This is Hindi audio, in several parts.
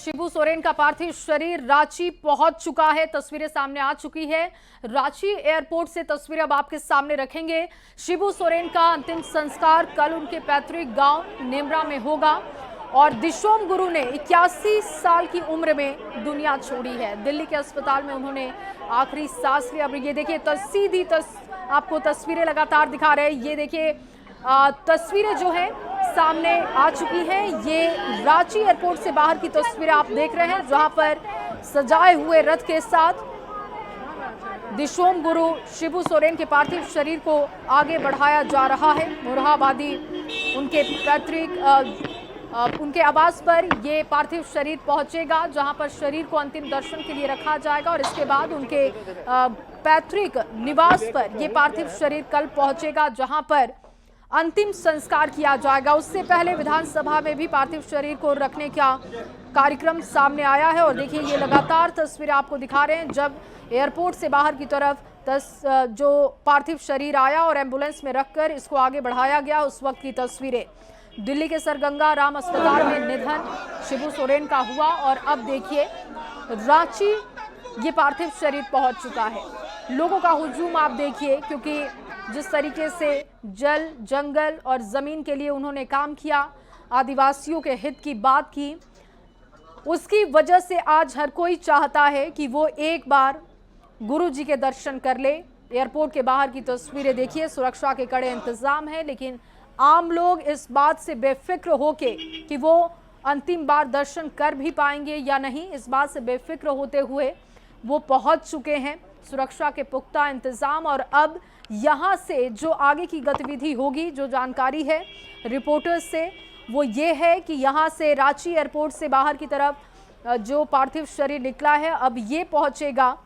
शिबू सोरेन का पार्थिव शरीर रांची पहुंच चुका है। तस्वीरें सामने आ चुकी है। रांची एयरपोर्ट से तस्वीरें अब आपके सामने रखेंगे। शिबू सोरेन का अंतिम संस्कार कल उनके पैतृक गांव नेमरा में होगा और दिशोम गुरु ने 81 साल की उम्र में दुनिया छोड़ी है। दिल्ली के अस्पताल में उन्होंने आखिरी सांस लिया। अब ये देखिए सीधी आपको तस्वीरें लगातार दिखा रहे हैं। ये देखिए तस्वीरें जो है सामने आ चुकी हैं। ये रांची एयरपोर्ट से बाहर की तस्वीरें आप देख रहे हैं, जहां पर सजाए हुए रथ के साथ दिशोम गुरु शिबू सोरेन के पार्थिव शरीर को आगे बढ़ाया जा रहा है। मोरहाबादी उनके पैतृक उनके आवास पर ये पार्थिव शरीर पहुंचेगा, जहां पर शरीर को अंतिम दर्शन के लिए रखा जाएगा और इसके बाद उनके पैतृक निवास पर ये पार्थिव शरीर कल पहुंचेगा, जहां पर अंतिम संस्कार किया जाएगा। उससे पहले विधानसभा में भी पार्थिव शरीर को रखने का कार्यक्रम सामने आया है और देखिए ये लगातार तस्वीरें आपको दिखा रहे हैं। जब एयरपोर्ट से बाहर की तरफ जो पार्थिव शरीर आया और एम्बुलेंस में रखकर इसको आगे बढ़ाया गया, उस वक्त की तस्वीरें। दिल्ली के सर गंगा राम अस्पताल में निधन शिबू सोरेन का हुआ और अब देखिए रांची ये पार्थिव शरीर पहुंच चुका है। लोगों का हुजूम आप देखिए, क्योंकि जिस तरीके से जल, जंगल और जमीन के लिए उन्होंने काम किया, आदिवासियों के हित की बात की, उसकी वजह से आज हर कोई चाहता है कि वो एक बार गुरु जी के दर्शन कर ले। एयरपोर्ट के बाहर की तस्वीरें देखिए, सुरक्षा के कड़े इंतजाम है, लेकिन आम लोग इस बात से बेफिक्र होके कि वो अंतिम बार दर्शन कर भी पाएंगे या नहीं, इस बात से बेफिक्र होते हुए वो पहुंच चुके हैं। सुरक्षा के पुख्ता इंतजाम और अब यहाँ से जो आगे की गतिविधि होगी, जो जानकारी है रिपोर्टर्स से, वो ये है कि यहाँ से रांची एयरपोर्ट से बाहर की तरफ जो पार्थिव शरीर निकला है, अब ये पहुंचेगा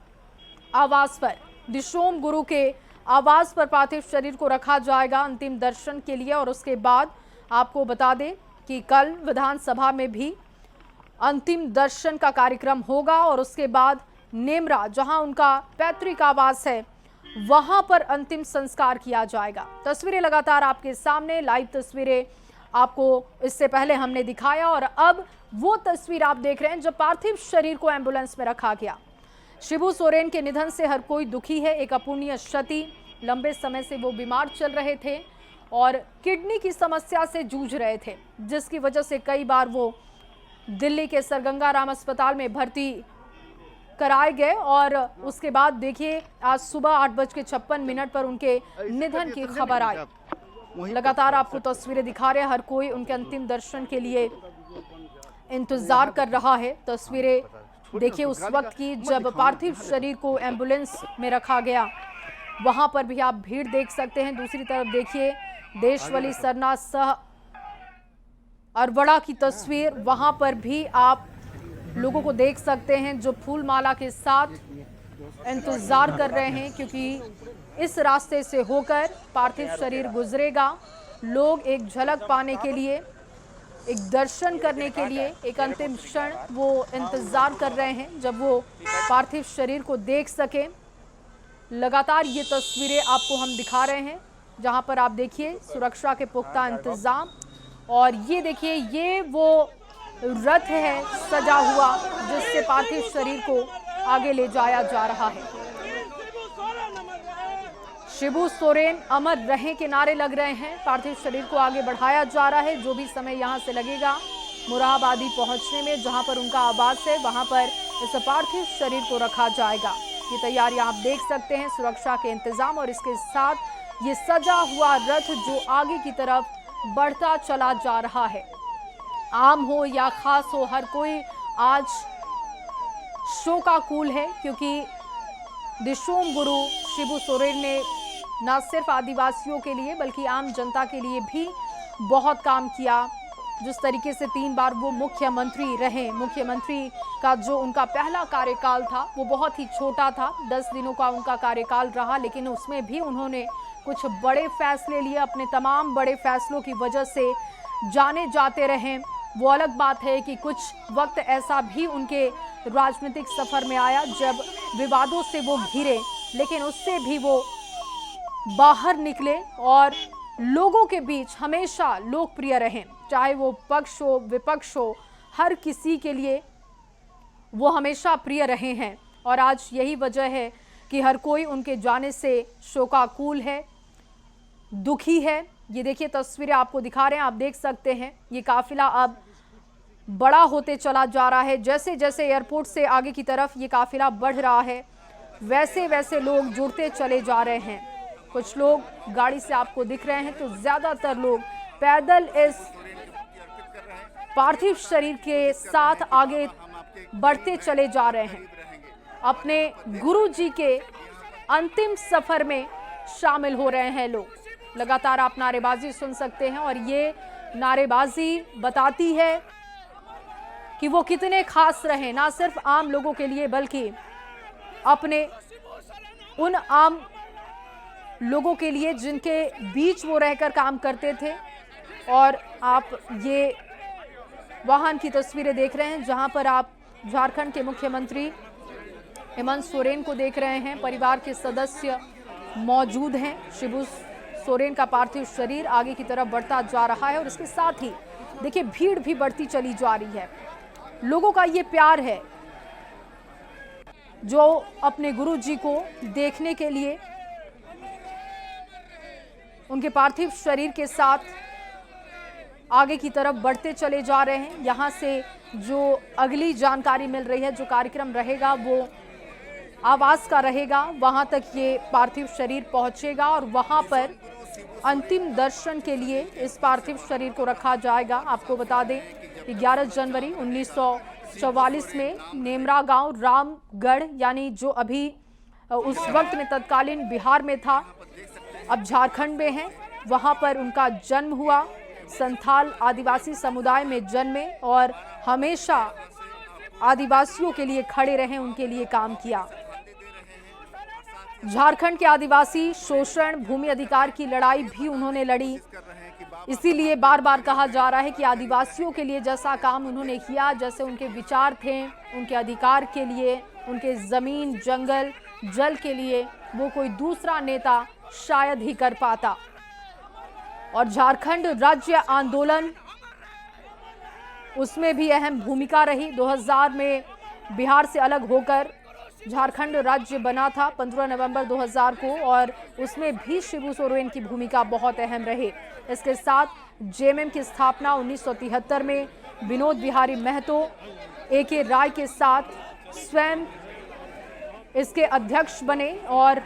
आवास पर। दिशोम गुरु के आवास पर पार्थिव शरीर को रखा जाएगा अंतिम दर्शन के लिए और उसके बाद आपको बता दें कि कल विधानसभा में भी अंतिम दर्शन का कार्यक्रम होगा और उसके बाद नेमरा, जहां उनका पैतृक आवास है, वहां पर अंतिम संस्कार किया जाएगा। तस्वीरें लगातार आपके सामने, लाइव तस्वीरें आपको इससे पहले हमने दिखाया और अब वो तस्वीर आप देख रहे हैं जब पार्थिव शरीर को एम्बुलेंस में रखा गया। शिबू सोरेन के निधन से हर कोई दुखी है। एक अपूर्णीय क्षति, लंबे समय से वो बीमार चल रहे थे और किडनी की समस्या से जूझ रहे थे, जिसकी वजह से कई बार वो दिल्ली के सर गंगा राम अस्पताल में भर्ती कराए गए और उसके बाद देखिए आज सुबह 8:56 पर उनके निधन की खबर आई। लगातार आपको तस्वीरें दिखा रहे हैं, हर कोई उनके अंतिम दर्शन के लिए इंतजार कर रहा है। तस्वीरें देखिए उस वक्त की जब पार्थिव शरीर को एम्बुलेंस में रखा गया, वहां पर भी आप भीड़ देख सकते हैं। दूसरी तरफ देखिए देशवली सरना सह अरवड़ा की तस्वीर, वहां पर भी आप लोगों को देख सकते हैं जो फूल माला के साथ इंतजार कर रहे हैं, क्योंकि इस रास्ते से होकर पार्थिव शरीर गुजरेगा। लोग एक झलक पाने के लिए, एक दर्शन करने के लिए, एक अंतिम क्षण वो इंतजार कर रहे हैं जब वो पार्थिव शरीर को देख सके। लगातार ये तस्वीरें आपको हम दिखा रहे हैं, जहां पर आप देखिए सुरक्षा के पुख्ता इंतजाम और ये देखिए ये वो रथ है सजा हुआ जिससे पार्थिव शरीर को आगे ले जाया जा रहा है। शिबू सोरेन अमर रहे के नारे लग रहे हैं। पार्थिव शरीर को आगे बढ़ाया जा रहा है। जो भी समय यहां से लगेगा मोरहाबादी पहुंचने में, जहां पर उनका आवास है, वहां पर इस पार्थिव शरीर को रखा जाएगा। ये तैयारियां आप देख सकते हैं, सुरक्षा के इंतजाम और इसके साथ ये सजा हुआ रथ जो आगे की तरफ बढ़ता चला जा रहा है। आम हो या खास हो, हर कोई आज शोकाकुल है, क्योंकि दिशोम गुरु शिबू सोरेन ने न सिर्फ आदिवासियों के लिए बल्कि आम जनता के लिए भी बहुत काम किया। जिस तरीके से 3 बार वो मुख्यमंत्री रहे, मुख्यमंत्री का जो उनका पहला कार्यकाल था वो बहुत ही छोटा था, 10 दिनों का उनका कार्यकाल रहा, लेकिन उसमें भी उन्होंने कुछ बड़े फैसले लिए। अपने तमाम बड़े फैसलों की वजह से जाने जाते रहे। वो अलग बात है कि कुछ वक्त ऐसा भी उनके राजनीतिक सफर में आया जब विवादों से वो घिरे, लेकिन उससे भी वो बाहर निकले और लोगों के बीच हमेशा लोकप्रिय रहे। चाहे वो पक्ष हो विपक्ष हो, हर किसी के लिए वो हमेशा प्रिय रहे हैं और आज यही वजह है कि हर कोई उनके जाने से शोकाकुल है, दुखी है। ये देखिए तस्वीरें आपको दिखा रहे हैं, आप देख सकते हैं ये काफिला अब बड़ा होते चला जा रहा है। जैसे जैसे एयरपोर्ट से आगे की तरफ ये काफिला बढ़ रहा है वैसे वैसे लोग जुड़ते चले जा रहे हैं। कुछ लोग गाड़ी से आपको दिख रहे हैं तो ज्यादातर लोग पैदल इस पार्थिव शरीर के साथ आगे बढ़ते चले जा रहे हैं। अपने गुरु जी के अंतिम सफर में शामिल हो रहे हैं लोग। लगातार आप नारेबाजी सुन सकते हैं और ये नारेबाजी बताती है कि वो कितने खास रहे, ना सिर्फ आम लोगों के लिए बल्कि अपने उन आम लोगों के लिए जिनके बीच वो रहकर काम करते थे। और आप ये वाहन की तस्वीरें देख रहे हैं जहां पर आप झारखंड के मुख्यमंत्री हेमंत सोरेन को देख रहे हैं। परिवार के सदस्य मौजूद हैं। शिबू सोरेन का पार्थिव शरीर आगे की तरफ बढ़ता जा रहा है और इसके साथ ही देखिए भीड़ भी बढ़ती चली जा रही है। लोगों का ये प्यार है जो अपने गुरु जी को देखने के लिए उनके पार्थिव शरीर के साथ आगे की तरफ बढ़ते चले जा रहे हैं। यहाँ से जो अगली जानकारी मिल रही है, जो कार्यक्रम रहेगा वो आवास का रहेगा, वहां तक ये पार्थिव शरीर पहुंचेगा और वहां पर अंतिम दर्शन के लिए इस पार्थिव शरीर को रखा जाएगा। आपको बता दें कि 11 जनवरी 1944 में नेमरा गांव रामगढ़ यानी जो अभी उस वक्त में तत्कालीन बिहार में था, अब झारखंड में है, वहां पर उनका जन्म हुआ। संथाल आदिवासी समुदाय में जन्मे और हमेशा आदिवासियों के लिए खड़े रहे, उनके लिए काम किया। झारखंड के आदिवासी शोषण, भूमि अधिकार की लड़ाई भी उन्होंने लड़ी। इसीलिए बार बार कहा जा रहा है कि आदिवासियों के लिए जैसा काम उन्होंने किया, जैसे उनके विचार थे उनके अधिकार के लिए, उनके जमीन, जंगल, जल के लिए, वो कोई दूसरा नेता शायद ही कर पाता। और झारखंड राज्य आंदोलन, उसमें भी अहम भूमिका रही। 2000 में बिहार से अलग होकर झारखंड राज्य बना था 15 नवंबर 2000 को और उसमें भी शिबू सोरेन की भूमिका बहुत अहम रही। इसके साथ जेएमएम की स्थापना 1973 में विनोद बिहारी महतो ए.के. राय के साथ स्वयं इसके अध्यक्ष बने और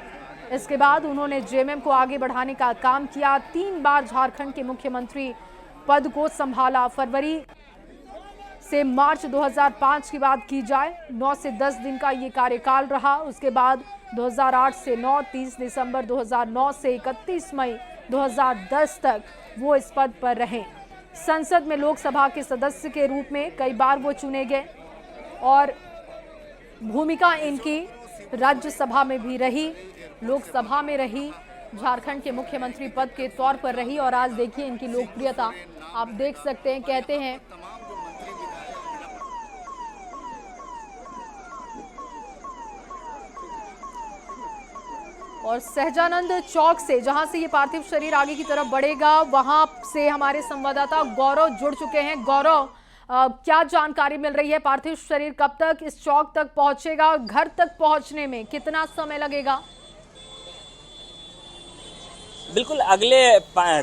इसके बाद उन्होंने जेएमएम को आगे बढ़ाने का काम किया। 3 बार झारखंड के मुख्यमंत्री पद को संभाला। फरवरी से मार्च 2005 की बात की जाए, 9 से 10 दिन का ये कार्यकाल रहा। उसके बाद 2008 से 9, 30 दिसंबर 2009 से 31 मई 2010 तक वो इस पद पर रहे। संसद में लोकसभा के सदस्य के रूप में कई बार वो चुने गए और भूमिका इनकी राज्यसभा में भी रही, लोकसभा में रही, झारखंड के मुख्यमंत्री पद के तौर पर रही। और आज देखिए इनकी लोकप्रियता आप देख सकते हैं। कहते हैं और सहजानंद चौक से जहां से ये पार्थिव शरीर आगे की तरफ बढ़ेगा, वहां से हमारे संवाददाता गौरव जुड़ चुके हैं। गौरव, क्या जानकारी मिल रही है? पार्थिव शरीर कब तक इस चौक तक पहुंचेगा और घर तक पहुंचने में कितना समय लगेगा? बिल्कुल, अगले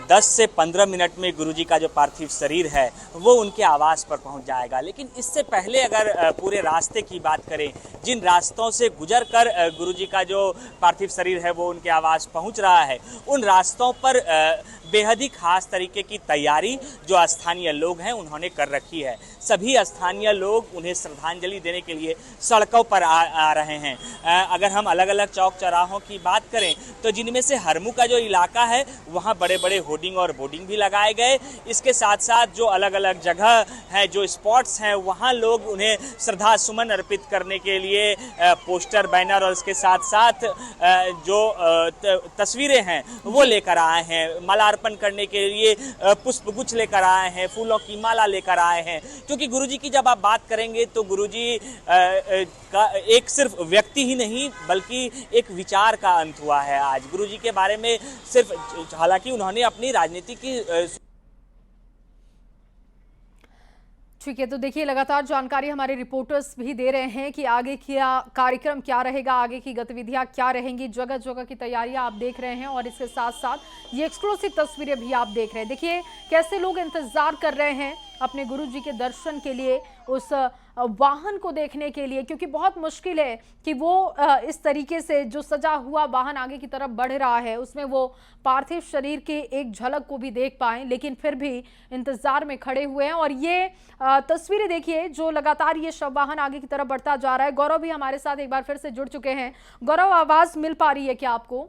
10 से 15 मिनट में गुरुजी का जो पार्थिव शरीर है वो उनके आवास पर पहुंच जाएगा। लेकिन इससे पहले अगर पूरे रास्ते की बात करें, जिन रास्तों से गुजरकर गुरुजी का जो पार्थिव शरीर है वो उनके आवास पहुंच रहा है, उन रास्तों पर बेहद ही खास तरीके की तैयारी जो स्थानीय लोग हैं उन्होंने कर रखी है। सभी स्थानीय लोग उन्हें श्रद्धांजलि देने के लिए सड़कों पर आ रहे हैं। अगर हम अलग अलग चौक चौराहों की बात करें तो जिनमें से हरमू का जो इलाका है वहाँ बड़े बड़े होर्डिंग और बोर्डिंग भी लगाए गए। इसके साथ साथ जो अलग अलग जगह है, जो स्पॉट्स हैं, वहाँ लोग उन्हें श्रद्धा सुमन अर्पित करने के लिए पोस्टर, बैनर और इसके साथ साथ जो तस्वीरें हैं वो लेकर आए हैं। मालार्पण करने के लिए पुष्पगुच्छ लेकर आए हैं, फूलों की माला लेकर आए हैं। क्योंकि गुरुजी की जब आप बात करेंगे तो गुरुजी का एक सिर्फ व्यक्ति ही नहीं बल्कि एक विचार का अंत हुआ है आज। गुरुजी के बारे में सिर्फ, हालांकि उन्होंने अपनी राजनीति की ठीक है, तो देखिए लगातार जानकारी हमारे रिपोर्टर्स भी दे रहे हैं कि आगे का कार्यक्रम क्या रहेगा, आगे की गतिविधियां क्या रहेंगी। जगह जगह की तैयारियां आप देख रहे हैं और इसके साथ साथ ये एक्सक्लूसिव तस्वीरें भी आप देख रहे हैं। देखिए कैसे लोग इंतजार कर रहे हैं अपने गुरुजी के दर्शन के लिए, उस वाहन को देखने के लिए, क्योंकि बहुत मुश्किल है कि वो इस तरीके से जो सजा हुआ वाहन आगे की तरफ बढ़ रहा है उसमें वो पार्थिव शरीर के एक झलक को भी देख पाएं, लेकिन फिर भी इंतजार में खड़े हुए हैं। और ये तस्वीरें देखिए जो लगातार ये शव वाहन आगे की तरफ बढ़ता जा रहा है। गौरव भी हमारे साथ एक बार फिर से जुड़ चुके हैं। गौरव, आवाज मिल पा रही है क्या आपको?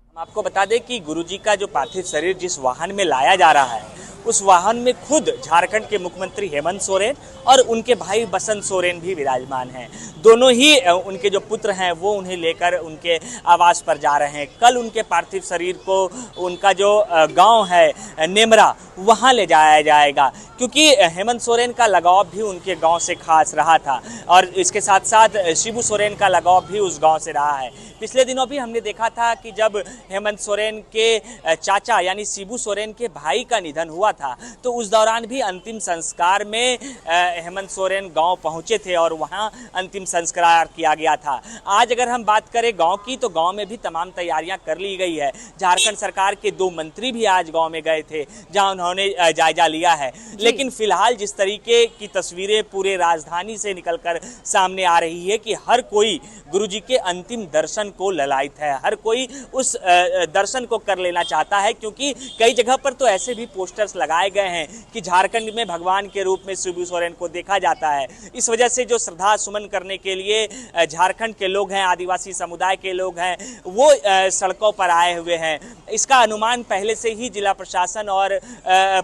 हम आपको बता दें कि गुरुजी का जो पार्थिव शरीर जिस वाहन में लाया जा रहा है उस वाहन में खुद झारखंड के मुख्यमंत्री हेमंत सोरेन और उनके भाई बसंत सोरेन भी विराजमान हैं। दोनों ही उनके जो पुत्र हैं वो उन्हें लेकर उनके आवास पर जा रहे हैं। कल उनके पार्थिव शरीर को उनका जो गांव है नेमरा वहां ले जाया जाएगा, क्योंकि हेमंत सोरेन का लगाव भी उनके गांव से खास रहा था और इसके साथ साथ शिबू सोरेन का लगाव भी उस गांव से रहा है। पिछले दिनों भी हमने देखा था कि जब हेमंत सोरेन के चाचा यानी शिबू सोरेन के भाई का निधन हुआ था तो उस दौरान भी अंतिम संस्कार में हेमंत सोरेन गांव पहुंचे थे और वहां अंतिम संस्कार किया गया था। आज अगर हम बात करें गांव की तो गांव में भी तमाम तैयारियां कर ली गई है। झारखंड सरकार के 2 मंत्री भी आज गांव में गए थे जहां उन्होंने जायजा लिया है। लेकिन फिलहाल जिस तरीके की तस्वीरें पूरे राजधानी से निकलकर सामने आ रही है कि हर कोई गुरुजी के अंतिम दर्शन को ललायित है, हर कोई उस दर्शन को कर लेना चाहता है, क्योंकि कई जगह पर तो ऐसे भी पोस्टर्स लगाए गए हैं कि झारखंड में भगवान के रूप में शिबू सोरेन को देखा जाता है। इस वजह से जो श्रद्धा सुमन करने के लिए झारखंड के लोग हैं, आदिवासी समुदाय के लोग हैं, वो सड़कों पर आए हुए हैं। इसका अनुमान पहले से ही जिला प्रशासन और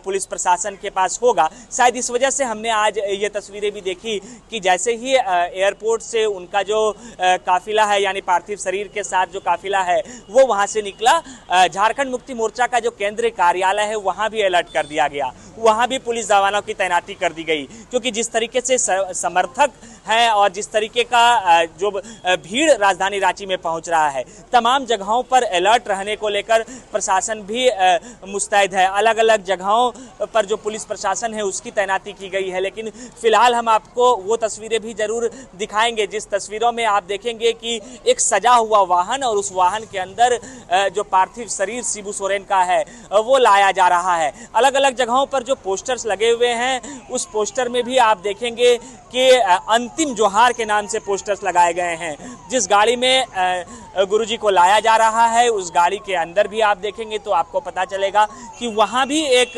पुलिस प्रशासन के पास होगा। शायद इस वजह से हमने आज ये तस्वीरें भी देखी कि जैसे ही एयरपोर्ट से उनका जो काफिला है यानी पार्थिव शरीर के साथ जो काफिला है वो वहां से निकला, झारखंड मुक्ति मोर्चा का जो केंद्रीय कार्यालय है वहां भी अलर्ट कर दिया गया, वहां भी पुलिस जवानों की तैनाती कर दी गई, क्योंकि जिस तरीके से समर्थक है और जिस तरीके का जो भीड़ राजधानी रांची में पहुंच रहा है, तमाम जगहों पर अलर्ट रहने को लेकर प्रशासन भी मुस्तैद है। अलग अलग जगहों पर जो पुलिस प्रशासन है उसकी तैनाती की गई है। लेकिन फिलहाल हम आपको वो तस्वीरें भी जरूर दिखाएंगे जिस तस्वीरों में आप देखेंगे कि एक सजा हुआ वाहन और उस वाहन के अंदर जो पार्थिव शरीर शिबू सोरेन का है वो लाया जा रहा है। अलग अलग जगहों पर जो पोस्टर्स लगे हुए हैं उस पोस्टर में भी आप देखेंगे कि अंतिम जोहार के नाम से पोस्टर्स लगाए गए हैं। जिस गाड़ी में गुरुजी को लाया जा रहा है उस गाड़ी के अंदर भी आप देखेंगे तो आपको पता चलेगा कि वहां भी एक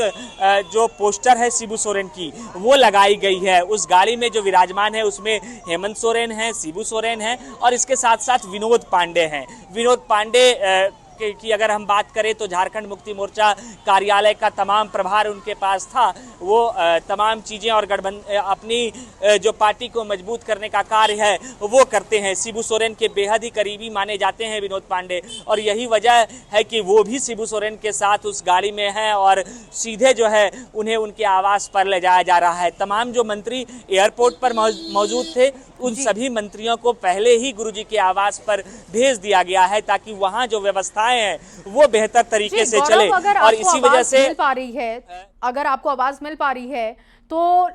जो पोस्टर है शिबू सोरेन की वो लगाई गई है। उस गाड़ी में जो विराजमान है उसमें हेमंत सोरेन है, शिबू सोरेन है और इसके साथ साथ विनोद पांडे हैं। विनोद पांडे की अगर हम बात करें तो झारखंड मुक्ति मोर्चा कार्यालय का तमाम प्रभार उनके पास था, वो तमाम चीज़ें और अपनी जो पार्टी को मजबूत करने का कार्य है वो करते हैं। शिबू सोरेन के बेहद ही करीबी माने जाते हैं विनोद पांडे और यही वजह है कि वो भी शिबू सोरेन के साथ उस गाड़ी में हैं और सीधे जो है उन्हें उनके आवास पर ले जाया जा रहा है। तमाम जो मंत्री एयरपोर्ट पर मौजूद थे उन सभी मंत्रियों को पहले ही गुरुजी के आवास पर भेज दिया गया है ताकि वहां जो व्यवस्थाएं हैं वो बेहतर तरीके से चले। और इसी वजह से अगर आपको आवाज मिल पा रही है तो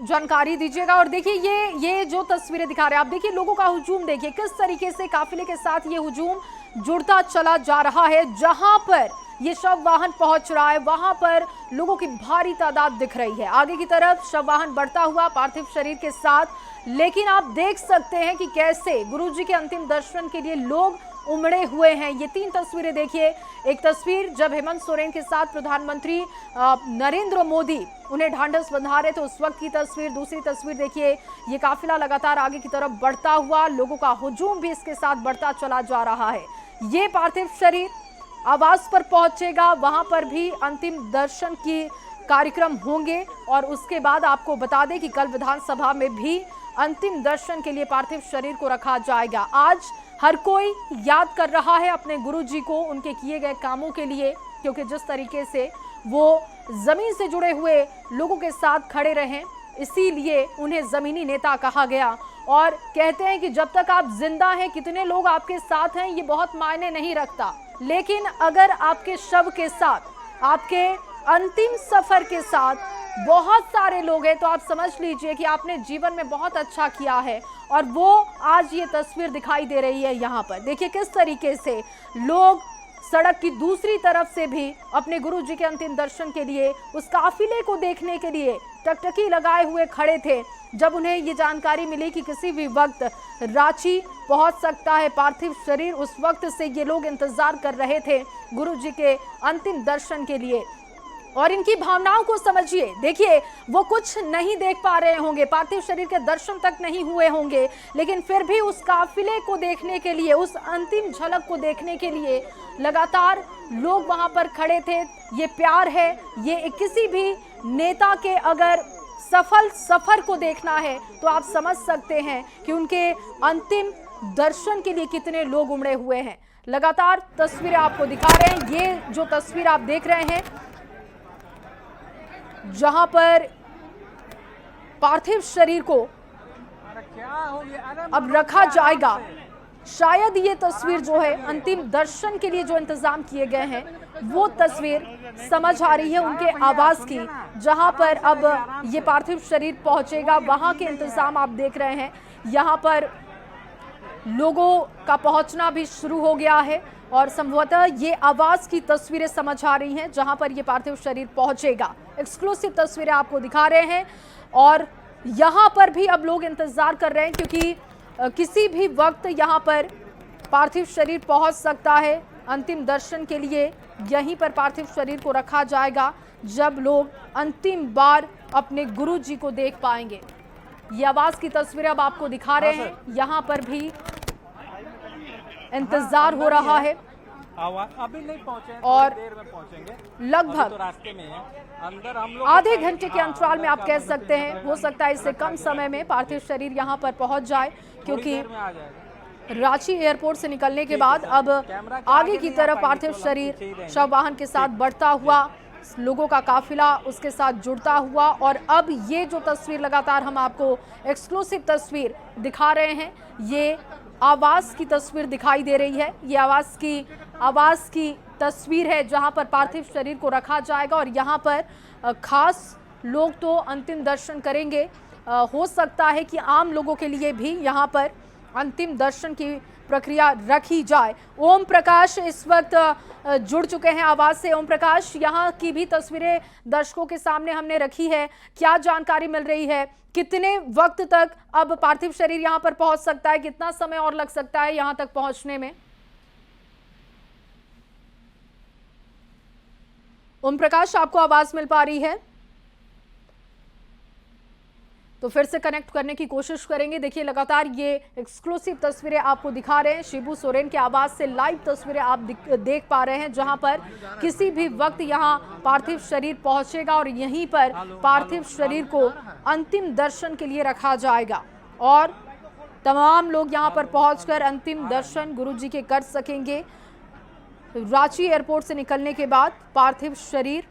जानकारी दीजिएगा। और देखिए ये जो तस्वीरें दिखा रहे हैं आप, देखिए लोगों का हुजूम देखिए किस तरीके से काफिले के साथ ये हुजूम जुड़ता चला जा रहा है। जहां पर ये शव वाहन पहुंच रहा है वहां पर लोगों की भारी तादाद दिख रही है। आगे की तरफ शव वाहन बढ़ता हुआ पार्थिव शरीर के साथ, लेकिन आप देख सकते हैं कि कैसे गुरुजी के अंतिम दर्शन के लिए लोग उमड़े हुए हैं। ये 3 तस्वीरें देखिए। एक तस्वीर जब हेमंत सोरेन के साथ प्रधानमंत्री नरेंद्र मोदी उन्हें ढांढस बंधा रहे थे उस वक्त की तस्वीर। दूसरी तस्वीर देखिए, ये काफिला लगातार आगे की तरफ बढ़ता हुआ, लोगों का हुजूम भी इसके साथ बढ़ता चला जा रहा है। ये पार्थिव शरीर आवास पर पहुंचेगा, वहां पर भी अंतिम दर्शन की कार्यक्रम होंगे और उसके बाद आपको बता दें कि कल विधानसभा में भी अंतिम दर्शन के लिए पार्थिव शरीर को रखा जाएगा। आज हर कोई याद कर रहा है अपने गुरुजी को उनके किए गए कामों के लिए, क्योंकि जिस तरीके से वो जमीन से जुड़े हुए लोगों के साथ खड़े रहे इसीलिए उन्हें जमीनी नेता कहा गया। और कहते हैं कि जब तक आप जिंदा हैं, कितने लोग आपके साथ हैं ये बहुत मायने नहीं रखता, लेकिन अगर आपके शव के साथ आपके अंतिम सफर के साथ बहुत सारे लोग हैं। तो आप समझ लीजिए कि आपने जीवन में बहुत अच्छा किया है और वो आज ये तस्वीर दिखाई दे रही है। यहाँ पर देखिए किस तरीके से लोग सड़क की दूसरी तरफ से भी अपने गुरु जी के अंतिम दर्शन के लिए, उस काफिले को देखने के लिए टकटकी लगाए हुए खड़े थे। जब उन्हें ये जानकारी मिली कि किसी भी वक्त रांची पहुंच सकता है पार्थिव शरीर, उस वक्त से ये लोग इंतजार कर रहे थे गुरु जी के अंतिम दर्शन के लिए। और इनकी भावनाओं को समझिए, देखिए वो कुछ नहीं देख पा रहे होंगे, पार्थिव शरीर के दर्शन तक नहीं हुए होंगे, लेकिन फिर भी उस काफिले को देखने के लिए, उस अंतिम झलक को देखने के लिए लगातार लोग वहां पर खड़े थे। ये प्यार है, ये किसी भी नेता के अगर सफल सफर को देखना है तो आप समझ सकते हैं कि उनके अंतिम दर्शन के लिए कितने लोग उमड़े हुए हैं। लगातार तस्वीरें आपको दिखा रहे हैं। ये जो तस्वीर आप देख रहे हैं जहां पर पार्थिव शरीर को अब रखा जाएगा, शायद ये तस्वीर जो है अंतिम दर्शन के लिए जो इंतजाम किए गए हैं वो तस्वीर समझ आ रही है उनके आवास की, जहां पर अब ये पार्थिव शरीर पहुंचेगा। वहां के इंतजाम आप देख रहे हैं, यहां पर लोगों का पहुंचना भी शुरू हो गया है और संभवतः ये आवास की तस्वीरें समझ आ रही हैं जहां पर ये पार्थिव शरीर पहुंचेगा। एक्सक्लूसिव तस्वीरें आपको दिखा रहे हैं और यहां पर भी अब लोग इंतजार कर रहे हैं क्योंकि किसी भी वक्त यहां पर पार्थिव शरीर पहुंच सकता है। अंतिम दर्शन के लिए यहीं पर पार्थिव शरीर को रखा जाएगा जब लोग अंतिम बार अपने गुरु जी को देख पाएंगे। ये आवास की तस्वीरें अब आपको दिखा रहे हैं, यहाँ पर भी इंतजार हो रहा है अभी नहीं पहुंचे और देर में पहुंचेंगे, लगभग तो रास्ते में है। अंदर हम लोग आधे घंटे के अंतराल में आप कह सकते हैं, हो सकता है इससे कम समय में पार्थिव शरीर यहाँ पर पहुंच जाए, क्योंकि में आ जाएगा। रांची एयरपोर्ट से निकलने के बाद अब आगे की तरफ पार्थिव शरीर शव वाहन के साथ बढ़ता हुआ, लोगों का काफिला उसके साथ जुड़ता हुआ और अब ये जो तस्वीर लगातार हम आपको एक्सक्लूसिव तस्वीर दिखा रहे हैं, ये आवास की तस्वीर दिखाई दे रही है। ये आवास की तस्वीर है जहां पर पार्थिव शरीर को रखा जाएगा और यहां पर खास लोग तो अंतिम दर्शन करेंगे। हो सकता है कि आम लोगों के लिए भी यहां पर अंतिम दर्शन की प्रक्रिया रखी जाए। ओम प्रकाश इस वक्त जुड़ चुके हैं आवाज से। ओम प्रकाश, यहाँ की भी तस्वीरें दर्शकों के सामने हमने रखी है, क्या जानकारी मिल रही है? कितने वक्त तक अब पार्थिव शरीर यहाँ पर पहुंच सकता है? कितना समय और लग सकता है यहाँ तक पहुंचने में? ओम प्रकाश, आपको आवाज मिल पा रही है? तो फिर से कनेक्ट करने की कोशिश करेंगे। देखिए लगातार ये एक्सक्लूसिव तस्वीरें आपको दिखा रहे हैं, शिबू सोरेन के आवास से लाइव तस्वीरें आप देख पा रहे हैं जहां पर किसी भी वक्त यहां पार्थिव शरीर पहुंचेगा और यहीं पर पार्थिव शरीर को अंतिम दर्शन के लिए रखा जाएगा और तमाम लोग यहां पर पहुंचकर अंतिम दर्शन गुरुजी के कर सकेंगे। रांची एयरपोर्ट से निकलने के बाद पार्थिव शरीर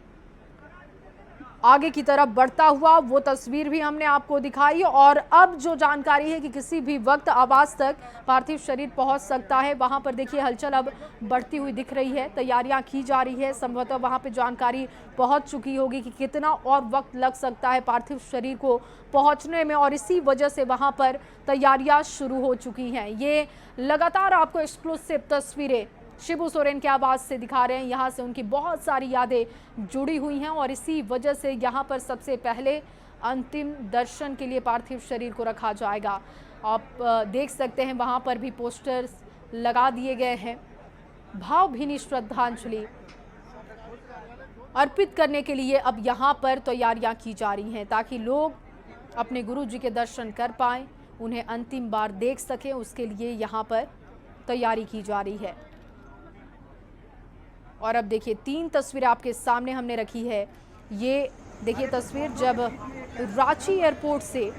आगे की तरफ बढ़ता हुआ, वो तस्वीर भी हमने आपको दिखाई और अब जो जानकारी है कि किसी भी वक्त आवास तक पार्थिव शरीर पहुंच सकता है, वहां पर देखिए हलचल अब बढ़ती हुई दिख रही है, तैयारियां की जा रही है। संभवतः वहां पे जानकारी पहुंच चुकी होगी कि कितना और वक्त लग सकता है पार्थिव शरीर को पहुंचने में और इसी वजह से वहां पर तैयारियां शुरू हो चुकी हैं। ये लगातार आपको एक्सक्लूसिव तस्वीरें शिबू सोरेन के आवाज से दिखा रहे हैं। यहाँ से उनकी बहुत सारी यादें जुड़ी हुई हैं और इसी वजह से यहाँ पर सबसे पहले अंतिम दर्शन के लिए पार्थिव शरीर को रखा जाएगा। आप देख सकते हैं वहाँ पर भी पोस्टर्स लगा दिए गए हैं। भावभीनी श्रद्धांजलि अर्पित करने के लिए अब यहाँ पर तैयारियाँ की जा रही हैं ताकि लोग अपने गुरु जी के दर्शन कर पाएँ, उन्हें अंतिम बार देख सकें। उसके लिए यहाँ पर तैयारी की जा रही है। और अब देखिए 3 तस्वीरें आपके सामने हमने रखी है। ये देखिए तस्वीर जब रांची एयरपोर्ट से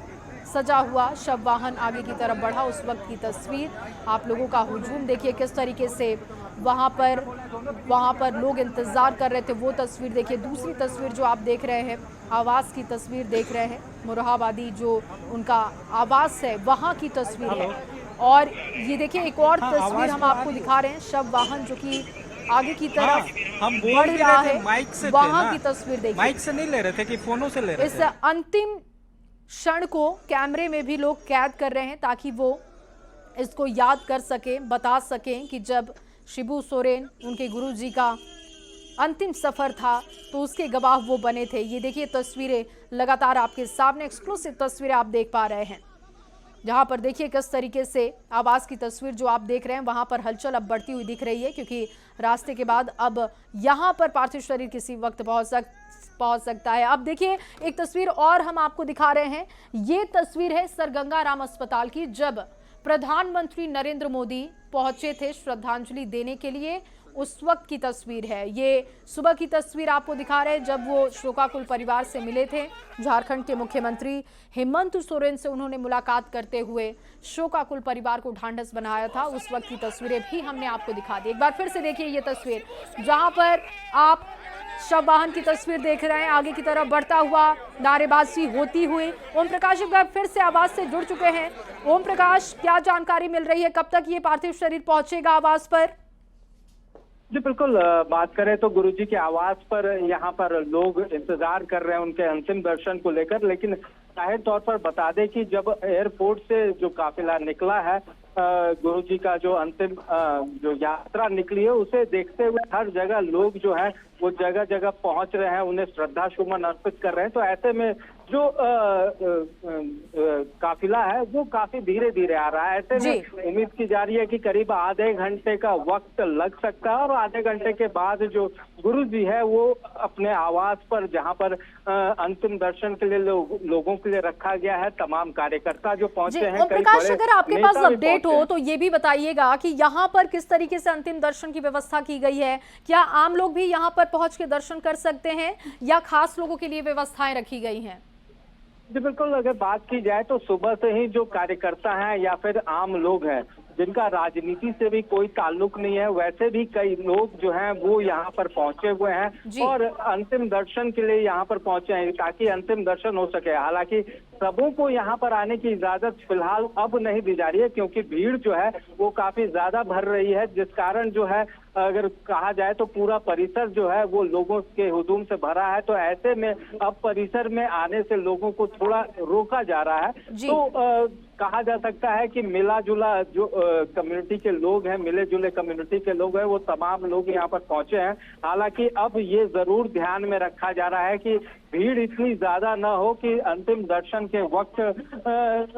सजा हुआ शव वाहन आगे की तरफ बढ़ा, उस वक्त की तस्वीर। आप लोगों का हुजूम देखिए किस तरीके से वहाँ पर लोग इंतज़ार कर रहे थे, वो तस्वीर देखिए। दूसरी तस्वीर जो आप देख रहे हैं, आवास की तस्वीर देख रहे हैं, मुरादाबादी जो उनका आवास है वहाँ की तस्वीर है। और ये देखिए एक और तस्वीर हम आपको दिखा रहे हैं, शव वाहन जो कि आगे की तरफ हम बोल बढ़ भी रहा रहे थे, है, माइक से थे वहां ना। की तस्वीर देखिए। माइक से नहीं ले रहे थे कि फोनों से ले रहे इस थे। अंतिम क्षण को कैमरे में भी लोग कैद कर रहे हैं ताकि वो इसको याद कर सके, बता सकें कि जब शिबू सोरेन उनके गुरुजी का अंतिम सफर था तो उसके गवाह वो बने थे। ये देखिए तस्वीरें लगातार आपके सामने, एक्सक्लूसिव तस्वीरें आप देख पा रहे हैं, जहां पर देखिए किस तरीके से आवास की तस्वीर जो आप देख रहे हैं वहां पर हलचल अब बढ़ती हुई दिख रही है, क्योंकि रास्ते के बाद अब यहां पर पार्थिव शरीर किसी वक्त पहुंच सकता है। अब देखिए एक तस्वीर और हम आपको दिखा रहे हैं, ये तस्वीर है सर गंगा राम अस्पताल की, जब प्रधानमंत्री नरेंद्र मोदी पहुंचे थे श्रद्धांजलि देने के लिए, उस वक्त की तस्वीर है। ये सुबह की तस्वीर आपको दिखा रहे हैं जब वो शोकाकुल परिवार से मिले थे। झारखंड के मुख्यमंत्री हेमंत सोरेन से उन्होंने मुलाकात करते हुए शोकाकुल परिवार को ढांढस बनाया था। उस वक्त की तस्वीरें भी हमने आपको दिखा दी। एक बार फिर से देखिए ये तस्वीर, जहां पर आप शव वाहन की तस्वीर देख रहे हैं, आगे की तरफ बढ़ता हुआ, नारेबाजी होती हुई। ओम प्रकाश एक बार फिर से आवाज से जुड़ चुके हैं। ओम प्रकाश, क्या जानकारी मिल रही है, कब तक ये पार्थिव शरीर पहुंचेगा आवास पर? जी बिल्कुल, बात करें तो गुरुजी के आवास पर यहाँ पर लोग इंतजार कर रहे हैं उनके अंतिम दर्शन को लेकर। लेकिन जाहिर तौर पर बता दें कि जब एयरपोर्ट से जो काफिला निकला है, गुरुजी का जो अंतिम जो यात्रा निकली है, उसे देखते हुए हर जगह लोग जो है वो जगह जगह पहुंच रहे हैं, उन्हें श्रद्धा सुमन अर्पित कर रहे हैं। तो ऐसे में जो काफिला है वो काफी धीरे धीरे आ रहा है। ऐसे में उम्मीद की जा रही है कि करीब आधे घंटे का वक्त लग सकता है और आधे घंटे के बाद जो गुरुजी है वो अपने आवास पर, जहां पर अंतिम दर्शन के लिए लोगों के लिए रखा गया है, तमाम कार्यकर्ता जो पहुंचे हैं। ओम प्रकाश, अगर आपके पास अपडेट हो तो ये भी बताइएगा कि यहाँ पर किस तरीके से अंतिम दर्शन की व्यवस्था की गई है। क्या आम लोग भी यहाँ पर पहुंच के दर्शन कर सकते हैं या खास लोगों के लिए व्यवस्थाएं रखी गई हैं? जी बिल्कुल, अगर बात की जाए तो सुबह से ही जो कार्यकर्ता हैं या फिर आम लोग हैं जिनका राजनीति से भी कोई ताल्लुक नहीं है, वैसे भी कई लोग जो हैं वो यहाँ पर पहुंचे हुए हैं और अंतिम दर्शन के लिए यहाँ पर पहुंचे हैं ताकि अंतिम दर्शन हो सके। हालांकि सबों को यहाँ पर आने की इजाजत फिलहाल अब नहीं दी जा रही है, क्योंकि भीड़ जो है वो काफी ज्यादा भर रही है, जिस कारण जो है अगर कहा जाए तो पूरा परिसर जो है वो लोगों के हुजूम से भरा है। तो ऐसे में अब परिसर में आने से लोगों को थोड़ा रोका जा रहा है। तो कहा जा सकता है कि मिला जुला जो कम्युनिटी के लोग हैं, मिले जुले कम्युनिटी के लोग हैं, वो तमाम लोग यहाँ पर पहुंचे हैं। हालांकि अब ये जरूर ध्यान में रखा जा रहा है कि भीड़ इतनी ज्यादा न हो कि अंतिम दर्शन के वक्त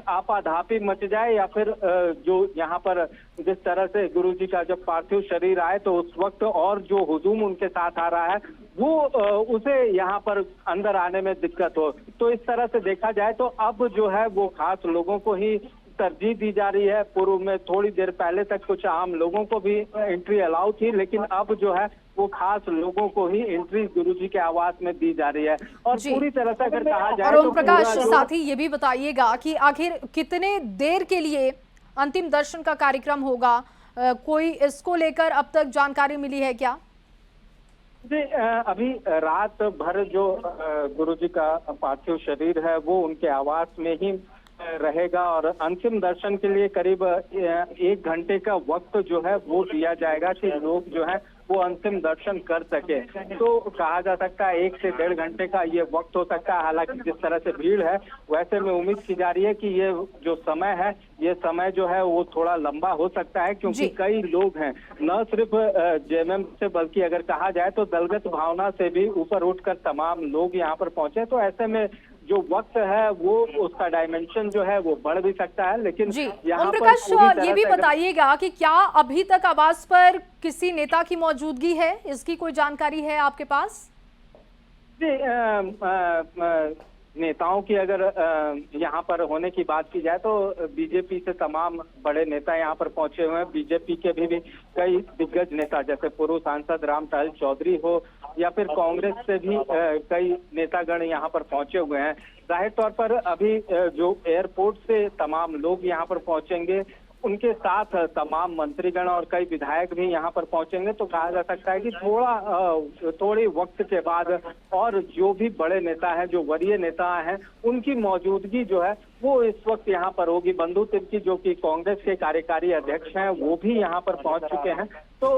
आपाधापी मच जाए, या फिर जो यहाँ पर जिस तरह से गुरुजी का जब पार्थिव शरीर आए तो उस वक्त और जो हुजूम उनके साथ आ रहा है वो उसे यहाँ पर अंदर आने में दिक्कत हो। तो इस तरह से देखा जाए तो अब जो है वो खास लोगों को ही तरजीह दी जा रही है। पूर्व में थोड़ी देर पहले तक कुछ आम लोगों को भी एंट्री अलाउ थी, लेकिन अब जो है वो खास लोगों को ही एंट्री गुरुजी के आवास में दी जा रही है। और पूरी तरह से अगर कहा जाए तो ओम प्रकाश, साथ ही ये भी बताइएगा कि आखिर कितने देर के लिए अंतिम दर्शन का कार्यक्रम होगा, कोई इसको लेकर अब तक जानकारी मिली है क्या? जी अभी रात भर जो गुरुजी का पार्थिव शरीर है वो उनके आवास में ही रहेगा और अंतिम दर्शन के लिए करीब 1 घंटे का वक्त जो है वो दिया जाएगा कि लोग जो है वो अंतिम दर्शन कर सके। तो कहा जा सकता है 1 से 1.5 घंटे का ये वक्त हो सकता है। हालांकि जिस तरह से भीड़ है वैसे में उम्मीद की जा रही है कि ये जो समय है, ये समय जो है वो थोड़ा लंबा हो सकता है, क्योंकि कई लोग हैं न सिर्फ जेएमएम से बल्कि अगर कहा जाए तो दलगत भावना से भी ऊपर उठकर तमाम लोग यहाँ पर पहुंचे। तो ऐसे में जो वक्त है वो उसका डायमेंशन जो है वो बढ़ भी सकता है। लेकिन यहाँ ओम प्रकाश, ये भी बताइएगा कि क्या अभी तक आवास पर किसी नेता की मौजूदगी है, इसकी कोई जानकारी है आपके पास? जी नेताओं की अगर यहाँ पर होने की बात की जाए तो बीजेपी से तमाम बड़े नेता यहाँ पर पहुंचे हुए हैं। बीजेपी के भी कई दिग्गज नेता जैसे पूर्व सांसद रामटहल चौधरी हो या फिर कांग्रेस से भी कई नेतागण यहाँ पर पहुंचे हुए हैं। जाहिर तौर पर अभी जो एयरपोर्ट से तमाम लोग यहाँ पर पहुंचेंगे, उनके साथ तमाम मंत्रीगण और कई विधायक भी यहाँ पर पहुंचेंगे। तो कहा जा सकता है कि थोड़ी वक्त के बाद और जो भी बड़े नेता हैं, जो वरीय नेता हैं, उनकी मौजूदगी जो है वो इस वक्त यहाँ पर होगी। बंधु तिर्की जो कि कांग्रेस के कार्यकारी अध्यक्ष हैं, वो भी यहाँ पर पहुंच चुके हैं। तो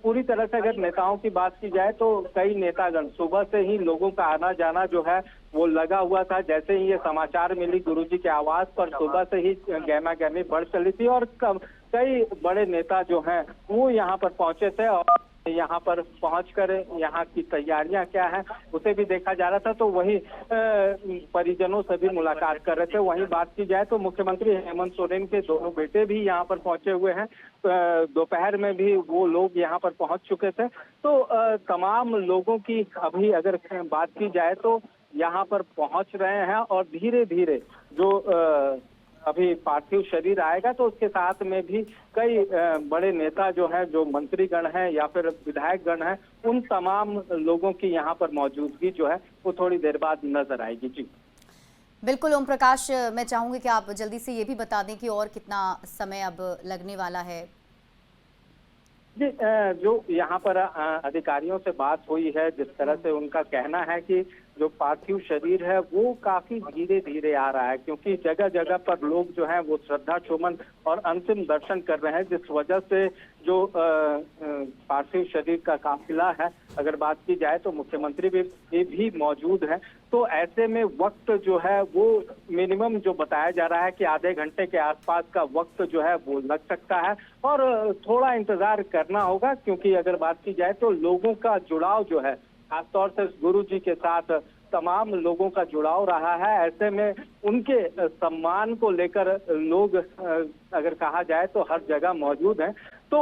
पूरी तरह से अगर नेताओं की बात की जाए तो कई नेतागण सुबह से ही लोगों का आना जाना जो है वो लगा हुआ था। जैसे ही ये समाचार मिली गुरुजी के आवास पर, सुबह से ही गहमा गहमी बढ़ चली थी और कई बड़े नेता जो हैं वो यहाँ पर पहुंचे थे और यहाँ पर पहुंचकर यहाँ की तैयारियां क्या है उसे भी देखा जा रहा था। तो वही परिजनों से भी मुलाकात कर रहे थे। वहीं बात की जाए तो मुख्यमंत्री हेमंत सोरेन के दोनों बेटे भी यहाँ पर पहुंचे हुए हैं। दोपहर में भी वो लोग यहाँ पर पहुंच चुके थे। तो तमाम लोगों की अभी अगर बात की जाए तो यहाँ पर पहुंच रहे हैं और धीरे धीरे जो अभी पार्थिव शरीर आएगा तो उसके साथ में भी कई बड़े नेता जो हैं, जो मंत्रीगण हैं या फिर विधायक गण हैं, उन तमाम लोगों की यहाँ पर मौजूदगी जो है वो थोड़ी देर बाद नजर आएगी। जी बिल्कुल ओम प्रकाश, मैं चाहूंगी कि आप जल्दी से ये भी बता दें कि और कितना समय अब लगने वाला है। जी, जो यहाँ पर अधिकारियों से बात हुई है, जिस तरह से उनका कहना है कि जो पार्थिव शरीर है वो काफी धीरे धीरे आ रहा है, क्योंकि जगह जगह पर लोग जो हैं वो श्रद्धा सुमन और अंतिम दर्शन कर रहे हैं, जिस वजह से जो पार्थिव शरीर का काफिला है, अगर बात की जाए तो मुख्यमंत्री भी मौजूद है। तो ऐसे में वक्त जो है वो मिनिमम जो बताया जा रहा है कि आधे घंटे के आसपास का वक्त जो है वो लग सकता है और थोड़ा इंतजार करना होगा, क्योंकि अगर बात की जाए तो लोगों का जुड़ाव जो है खासतौर से गुरु जी के साथ तमाम लोगों का जुड़ाव रहा है। ऐसे में उनके सम्मान को लेकर लोग अगर कहा जाए तो हर जगह मौजूद हैं। तो